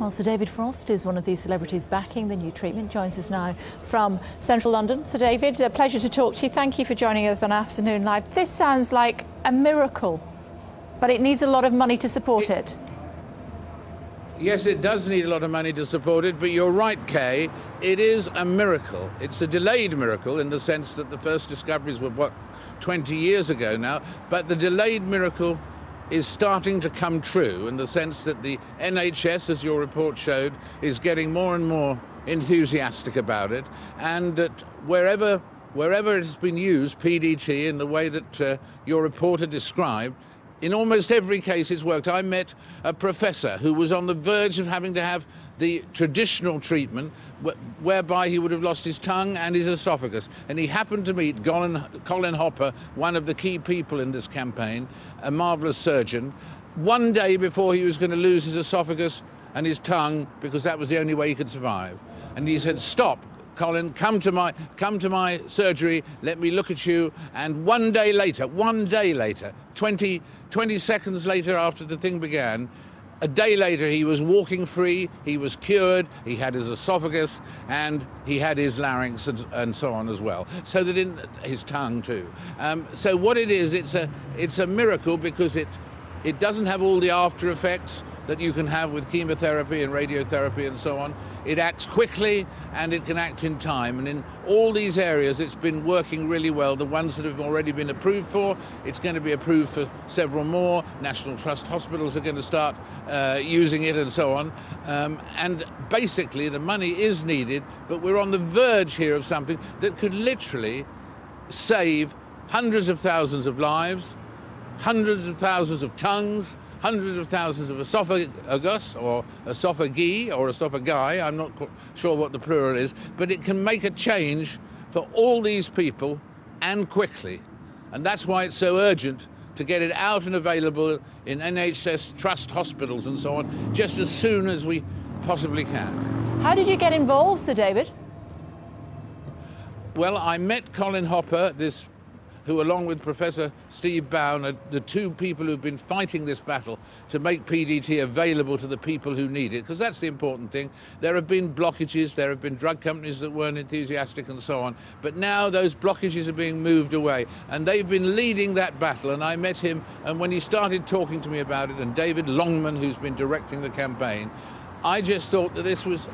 Well, Sir David Frost is one of these celebrities backing the new treatment. Joins us now from central London. Sir David, a pleasure to talk to you. Thank you for joining us on Afternoon Live. This sounds like a miracle, but it needs a lot of money to support it. Yes, it does need a lot of money to support it, but you're right, Kay. It is a miracle. It's a delayed miracle in the sense that the first discoveries were, 20 years ago now, but the delayed miracle is starting to come true in the sense that the NHS, as your report showed, is getting more and more enthusiastic about it, and that wherever it has been used, PDT, in the way that your reporter described, in almost every case it's worked. I met a professor who was on the verge of having to have the traditional treatment whereby he would have lost his tongue and his esophagus. And he happened to meet Colin Hopper, one of the key people in this campaign, a marvellous surgeon, one day before he was going to lose his esophagus and his tongue, because that was the only way he could survive. And he said, "Stop, Colin, come to my surgery, let me look at you." And one day later, 20 seconds later after the thing began, a day later he was walking free, he was cured, he had his esophagus and he had his larynx and so on as well. So that in his tongue too. So what it is, it's a miracle because it doesn't have all the after effects that you can have with chemotherapy and radiotherapy and so on. It acts quickly and it can act in time. And in all these areas, it's been working really well. The ones that have already been approved for, it's going to be approved for several more. National Trust hospitals are going to start using it and so on. And basically, the money is needed, but we're on the verge here of something that could literally save hundreds of thousands of lives, hundreds of thousands of tongues, hundreds of thousands of esophagus or esophagi or esophagi, I'm not sure what the plural is, but it can make a change for all these people and quickly. And that's why it's so urgent to get it out and available in NHS Trust hospitals and so on, just as soon as we possibly can. How did you get involved, Sir David? Well, I met Colin Hopper, who, along with Professor Steve Bown, are the two people who've been fighting this battle to make PDT available to the people who need it, because that's the important thing. There have been blockages, there have been drug companies that weren't enthusiastic and so on, but now those blockages are being moved away, and they've been leading that battle. And I met him, and when he started talking to me about it, and David Longman, who's been directing the campaign, I just thought that this was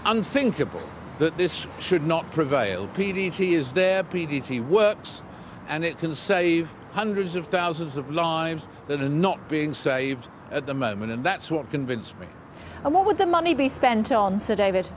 unthinkable, that this should not prevail. PDT is there, PDT works, and it can save hundreds of thousands of lives that are not being saved at the moment, and that's what convinced me. And what would the money be spent on, Sir David?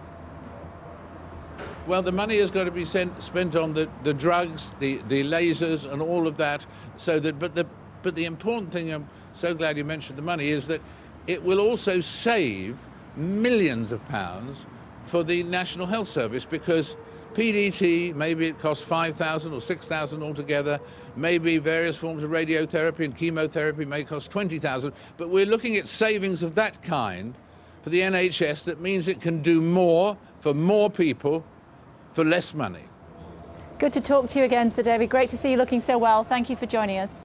Well, the money has got to be spent on the drugs, the lasers and all of that, so that, but the important thing, I'm so glad you mentioned the money, is that it will also save millions of pounds for the National Health Service, because PDT, maybe it costs 5,000 or 6,000 altogether, maybe various forms of radiotherapy and chemotherapy may cost 20,000, but we're looking at savings of that kind for the NHS. That means it can do more for more people for less money. Good to talk to you again, Sir David. Great to see you looking so well. Thank you for joining us.